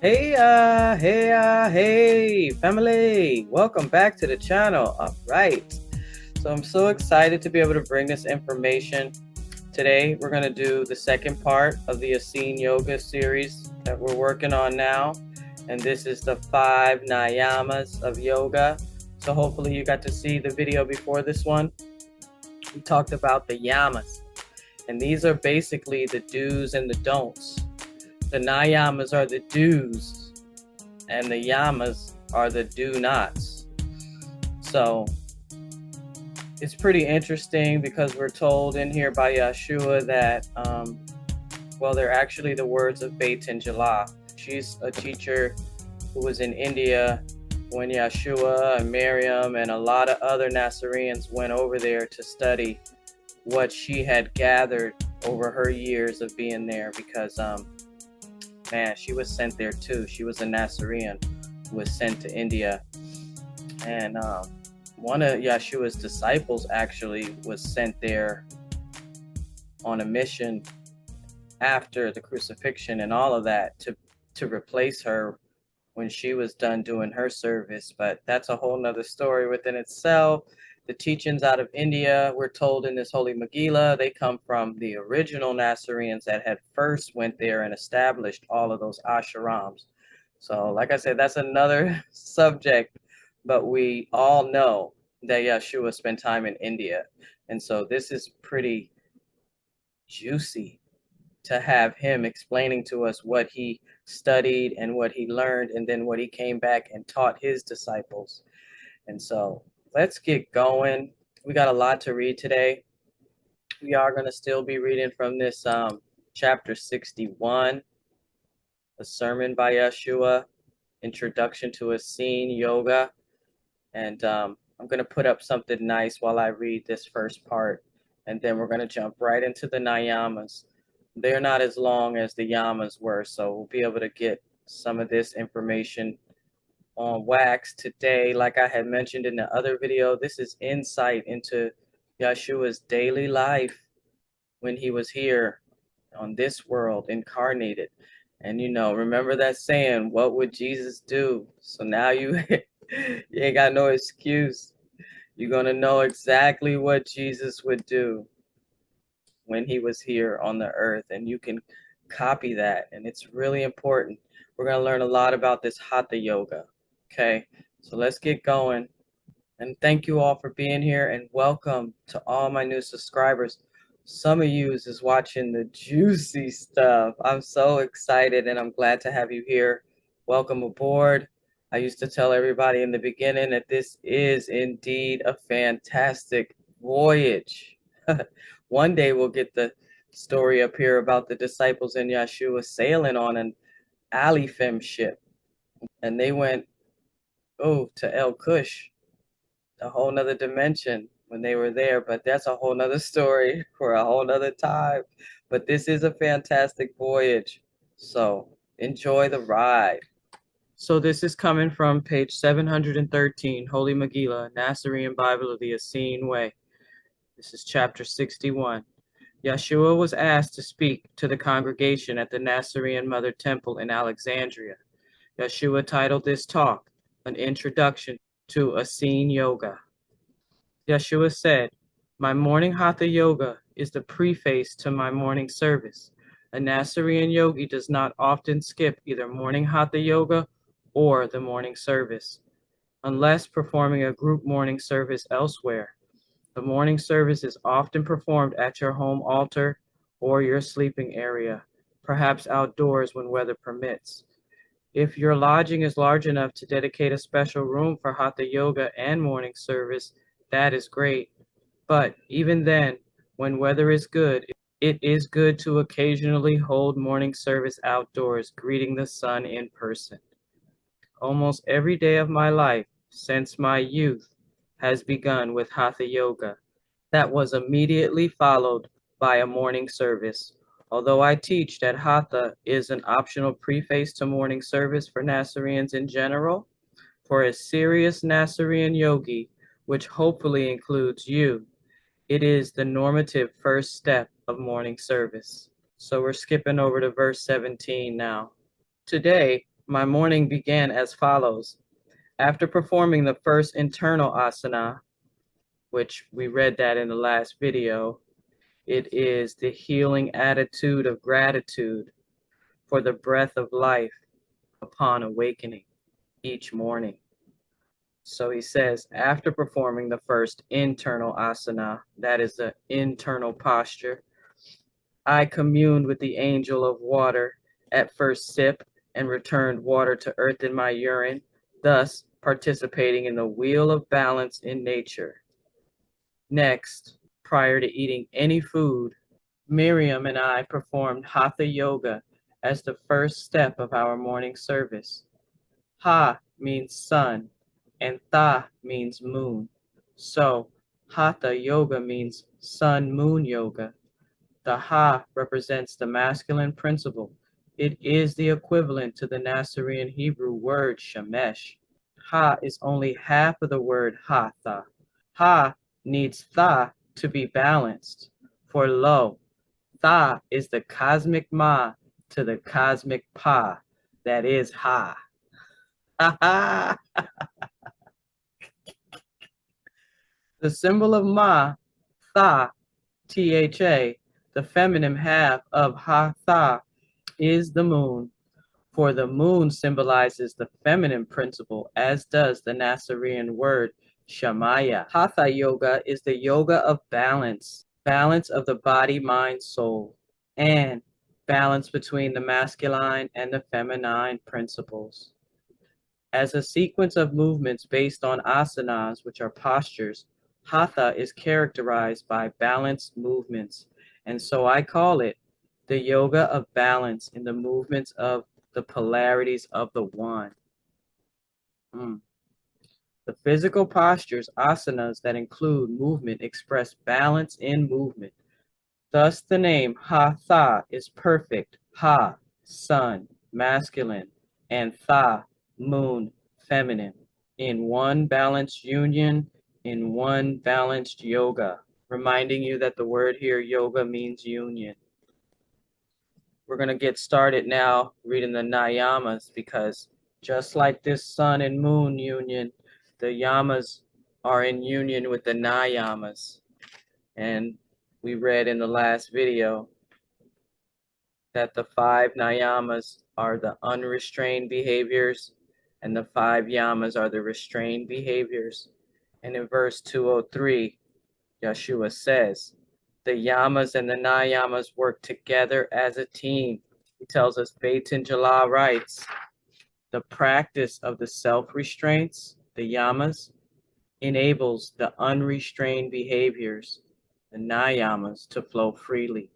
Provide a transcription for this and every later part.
Hey, family. Welcome back to the channel. All right. So I'm so excited to be able to bring this information. Today, we're going to do the second part of the Essene Yoga series that we're working on now. And this is the 5 Niyamas of yoga. So hopefully you got to see the video before this one. We talked about the yamas. And these are basically the do's and the don'ts. The Niyamas are the do's, and the yamas are the do-nots. So it's pretty interesting because we're told in here by Yahshua that, they're actually the words of Beit Jallah. She's a teacher who was in India when Yahshua and Miriam and a lot of other Nasareans went over there to study what she had gathered over her years of being there, because she was sent there too. She was a Nasarean who was sent to India. And one of Yahshua's disciples actually was sent there on a mission after the crucifixion and all of that to replace her when she was done doing her service. But that's a whole nother story within itself. The teachings out of India, we're told in this Holy Megillah, they come from the original Nazareans that had first went there and established all of those ashrams. So like I said, that's another subject, but we all know that Yahshua spent time in India. And so this is pretty juicy to have him explaining to us what he studied and what he learned, and then what he came back and taught his disciples. And so let's get going. We got a lot to read today. We are going to still be reading from this chapter 61, a sermon by Yahshua, Introduction to Essene Yoga. And I'm going to put up something nice while I read this first part, and then we're going to jump right into the Niyamas. They're not as long as the Yamas were, so we'll be able to get some of this information on wax today. Like I had mentioned in the other video, this is insight into Yahshua's daily life when he was here on this world, incarnated. And remember that saying, what would Jesus do? So now you ain't got no excuse. You're going to know exactly what Jesus would do when he was here on the earth, and you can copy that. And it's really important. We're going to learn a lot about this Hatha Yoga. Okay, so let's get going. And thank you all for being here, and welcome to all my new subscribers. Some of you is watching the juicy stuff. I'm so excited, and I'm glad to have you here. Welcome aboard. I used to tell everybody in the beginning that this is indeed a fantastic voyage. One day we'll get the story up here about the disciples and Yahshua sailing on an Alifem ship, and they went to El Kush, a whole nother dimension when they were there. But that's a whole nother story for a whole nother time. But this is a fantastic voyage, so enjoy the ride. So this is coming from page 713, Holy Megillah Nasarean Bible of the Essene Way. This is chapter 61. Yahshua was asked to speak to the congregation at the Nasarean Mother Temple in Alexandria. Yahshua titled this talk, An Introduction to Essene Yoga. Yahshua said, "My morning Hatha Yoga is the preface to my morning service. A Nasarean yogi does not often skip either morning Hatha Yoga or the morning service, unless performing a group morning service elsewhere. The morning service is often performed at your home altar or your sleeping area, perhaps outdoors when weather permits. If your lodging is large enough to dedicate a special room for Hatha Yoga and morning service, that is great. But even then, when weather is good, it is good to occasionally hold morning service outdoors, greeting the sun in person. Almost every day of my life, since my youth, has begun with Hatha Yoga. That was immediately followed by a morning service. Although I teach that Hatha is an optional preface to morning service for Nasareans in general, for a serious Nasarean yogi, which hopefully includes you, it is the normative first step of morning service." So we're skipping over to verse 17 now. Today, My morning began as follows. After performing the first internal asana, which we read that in the last video, it is the healing attitude of gratitude for the breath of life upon awakening each morning. So he says, after performing the first internal asana, that is the internal posture, I communed with the angel of water at first sip and returned water to earth in my urine, thus participating in the wheel of balance in nature. Next, prior to eating any food, Miriam and I performed Hatha Yoga as the first step of our morning service. Ha means sun and Tha means moon. So Hatha Yoga means sun-moon yoga. The Ha represents the masculine principle. It is the equivalent to the Nasarean Hebrew word shemesh. Ha is only half of the word Hatha. Ha needs Tha to be balanced. For lo, Tha is the cosmic Ma to the cosmic Pa, that is Ha. Ha ha! The symbol of Ma, Tha, Tha, the feminine half of Ha Tha, is the moon. For the moon symbolizes the feminine principle, as does the Nasarean word Shamaya. Hatha Yoga is the yoga of balance, balance of the body, mind, soul, and balance between the masculine and the feminine principles. As a sequence of movements based on asanas, which are postures, Hatha is characterized by balanced movements, and so I call it the yoga of balance in the movements of the polarities of the one. The physical postures, asanas that include movement, express balance in movement. Thus the name Hatha is perfect. Ha, sun, masculine, and Tha, moon, feminine, in one balanced union, in one balanced yoga. Reminding you that the word here, yoga, means union. We're going to get started now reading the Niyamas, because just like this sun and moon union, the Yamas are in union with the Niyamas. And we read in the last video that the 5 Niyamas are the unrestrained behaviors and the 5 Yamas are the restrained behaviors. And in verse 203, Yahshua says, the Yamas and the Niyamas work together as a team. He tells us, Beitin Jala writes, the practice of the self-restraints, the Yamas, enables the unrestrained behaviors, the Niyamas, to flow freely.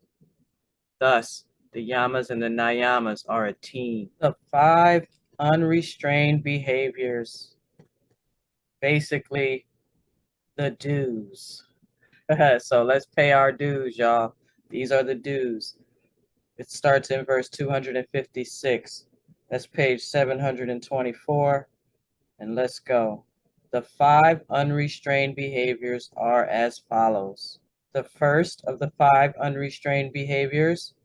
Thus, the Yamas and the Niyamas are a team. The 5 unrestrained behaviors, basically the dues. So let's pay our dues, y'all. These are the dues. It starts in verse 256. That's page 724. And let's go. The 5 unrestrained behaviors are as follows. The first of the 5 unrestrained behaviors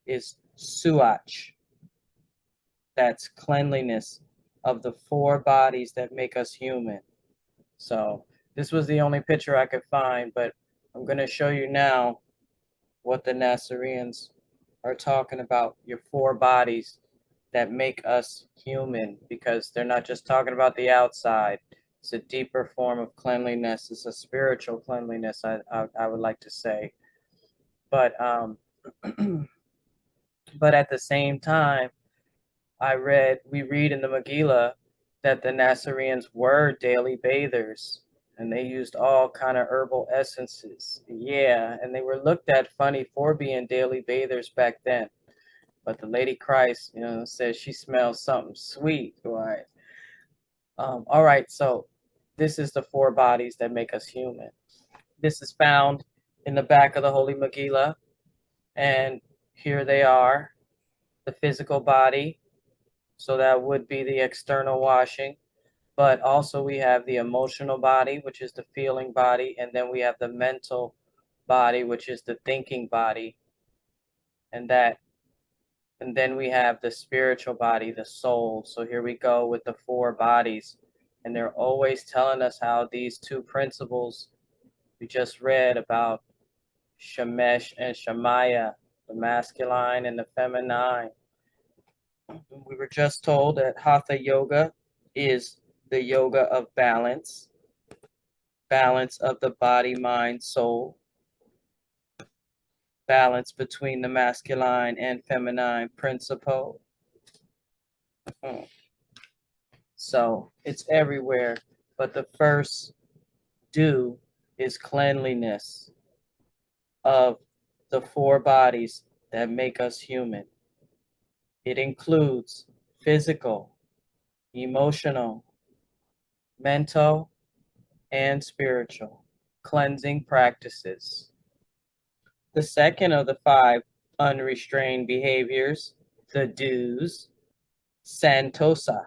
is suach. That's cleanliness of the 4 bodies that make us human. So this was the only picture I could find, but I'm going to show you now what the Nazareans are talking about, your 4 bodies that make us human, because they're not just talking about the outside. It's a deeper form of cleanliness. It's a spiritual cleanliness, I would like to say. But but at the same time, we read in the Megillah that the Nazareans were daily bathers, and they used all kind of herbal essences. Yeah, and they were looked at funny for being daily bathers back then. But the Lady Christ, says she smells something sweet, right? All right, so this is the 4 bodies that make us human. This is found in the back of the Holy Megillah, and here they are. The physical body, so that would be the external washing, but also we have the emotional body, which is the feeling body, and then we have the mental body, which is the thinking body, and that And then we have the spiritual body, the soul. So here we go with the four bodies. And they're always telling us how these two principles we just read about Shemesh and Shemaya, the masculine and the feminine. We were just told that Hatha Yoga is the yoga of balance, balance of the body, mind, soul, balance between the masculine and feminine principle. So it's everywhere. But the first do is cleanliness of the four bodies that make us human. It includes physical, emotional, mental, and spiritual cleansing practices. The second of the five unrestrained behaviors, the do's, santosa,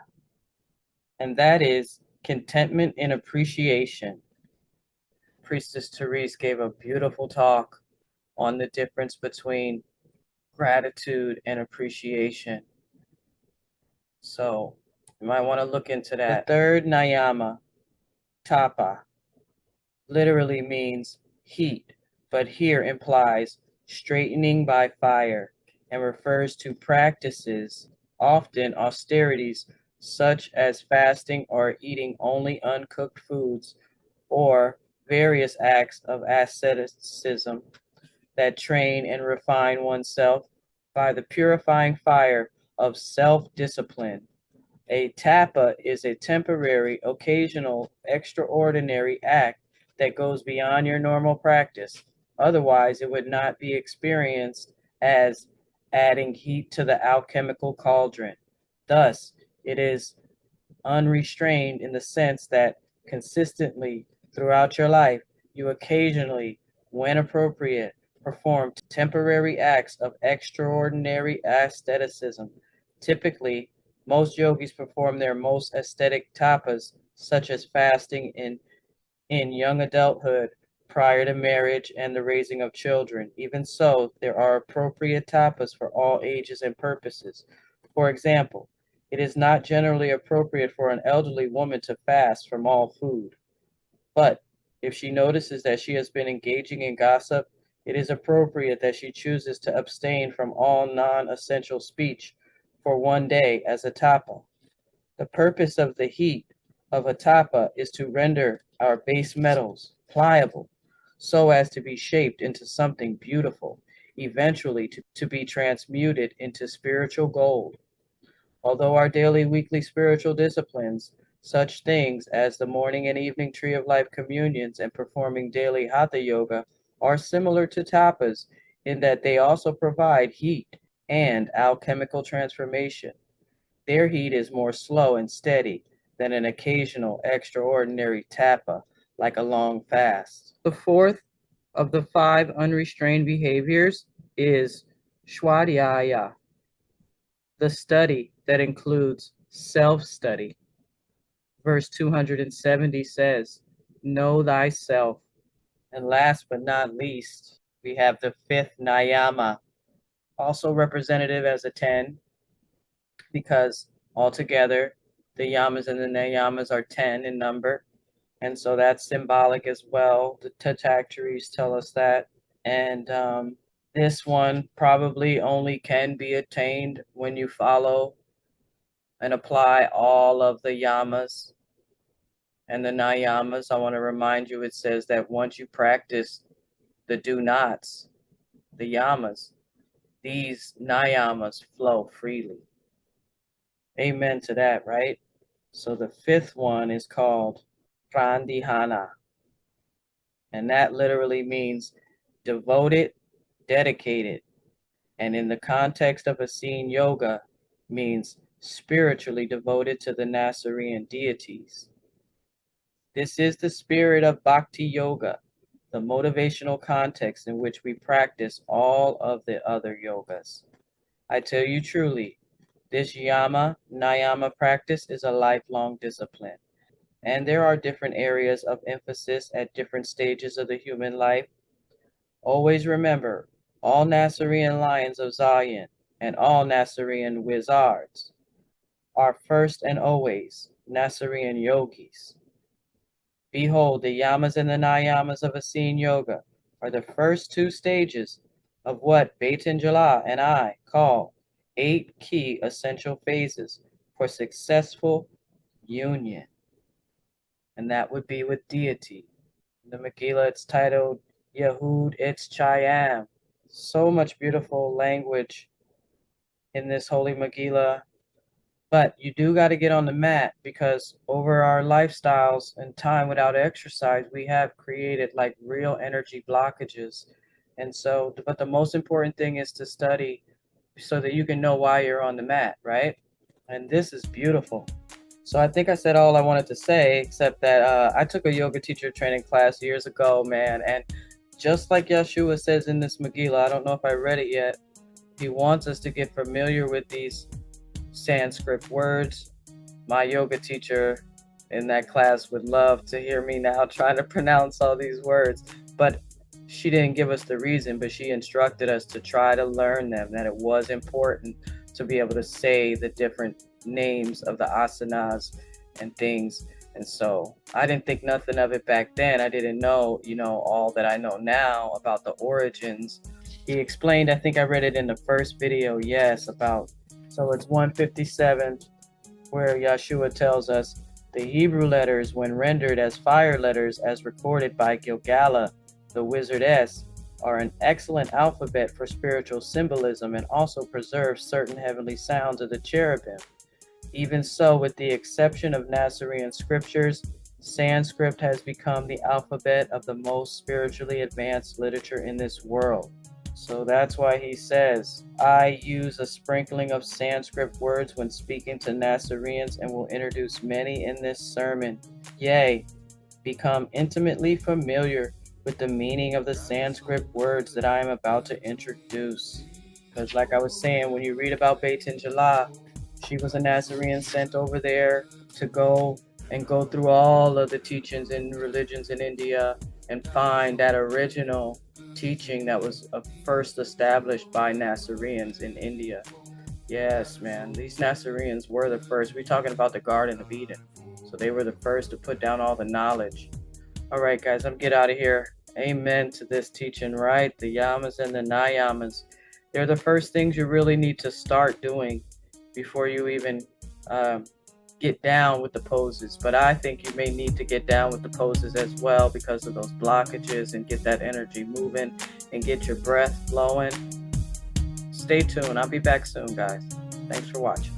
and that is contentment and appreciation. Priestess Therese gave a beautiful talk on the difference between gratitude and appreciation. So you might want to look into that. The third niyama, tapa, literally means heat, but here implies straightening by fire and refers to practices, often austerities, such as fasting or eating only uncooked foods, or various acts of asceticism that train and refine oneself by the purifying fire of self-discipline. A tapa is a temporary, occasional, extraordinary act that goes beyond your normal practice. Otherwise, it would not be experienced as adding heat to the alchemical cauldron. Thus, it is unrestrained in the sense that consistently throughout your life, you occasionally, when appropriate, perform temporary acts of extraordinary asceticism. Typically, most yogis perform their most aesthetic tapas, such as fasting in young adulthood, prior to marriage and the raising of children. Even so, there are appropriate tapas for all ages and purposes. For example, it is not generally appropriate for an elderly woman to fast from all food. But if she notices that she has been engaging in gossip, it is appropriate that she chooses to abstain from all non-essential speech for one day as a tapa. The purpose of the heat of a tapa is to render our base metals pliable so as to be shaped into something beautiful, eventually to be transmuted into spiritual gold. Although our daily, weekly spiritual disciplines, such things as the morning and evening Tree of Life communions and performing daily Hatha Yoga, are similar to tapas in that they also provide heat and alchemical transformation. Their heat is more slow and steady than an occasional extraordinary tapa like a long fast. The fourth of the five unrestrained behaviors is Shwadhyaya, the study that includes self-study. Verse 270 says, know thyself. And last but not least, we have the fifth niyama, also representative as a 10, because altogether the yamas and the niyamas are 10 in number. And so that's symbolic as well. The Tatactaries tell us that. And this one probably only can be attained when you follow and apply all of the yamas and the niyamas. I want to remind you, it says that once you practice the do nots, the yamas, these niyamas flow freely. Amen to that, right? So the fifth one is called Prandihana, and that literally means devoted, dedicated, and in the context of Essene Yoga means spiritually devoted to the Nasarean deities. This is the spirit of Bhakti Yoga, the motivational context in which we practice all of the other yogas. I tell you truly, this Yama Niyama practice is a lifelong discipline, and there are different areas of emphasis at different stages of the human life. Always remember, all Nasarean lions of Zion and all Nasarean wizards are first and always Nasarean yogis. Behold, the Yamas and the Niyamas of Essene Yoga are the first two stages of what Batanjala and I call 8 key essential phases for successful union. And that would be with deity. In the Megillah, it's titled Yehud It's Chayam. So much beautiful language in this Holy Megillah. But you do got to get on the mat, because over our lifestyles and time without exercise, we have created like real energy blockages. And so, but the most important thing is to study so that you can know why you're on the mat, right? And this is beautiful. So I think I said all I wanted to say, except that I took a yoga teacher training class years ago, man. And just like Yahshua says in this Megillah, I don't know if I read it yet, he wants us to get familiar with these Sanskrit words. My yoga teacher in that class would love to hear me now trying to pronounce all these words, but she didn't give us the reason, but she instructed us to try to learn them, that it was important to be able to say the different names of the asanas and things. And so I didn't think nothing of it back then. I didn't know, all that I know now about the origins. He explained, I think I read it in the first video, yes, so it's 157, where Yahshua tells us the Hebrew letters, when rendered as fire letters as recorded by Gilgala, the wizardess, are an excellent alphabet for spiritual symbolism and also preserve certain heavenly sounds of the cherubim. Even so, with the exception of Nasarean scriptures, Sanskrit has become the alphabet of the most spiritually advanced literature in this world. So that's why he says, I use a sprinkling of Sanskrit words when speaking to Nazareans and will introduce many in this sermon. Yea, become intimately familiar with the meaning of the Sanskrit words that I am about to introduce. Because like I was saying, when you read about Batanjala, she was a Nazarean sent over there to go through all of the teachings and religions in India and find that original teaching that was first established by Nazareans in India. Yes, man, these Nazareans were the first. We're talking about the Garden of Eden. So they were the first to put down all the knowledge. All right, guys, I'm get out of here. Amen to this teaching, right? The Yamas and the Niyamas. They're the first things you really need to start doing before you even get down with the poses. But I think you may need to get down with the poses as well because of those blockages, and get that energy moving and get your breath flowing. Stay tuned. I'll be back soon, guys. Thanks for watching.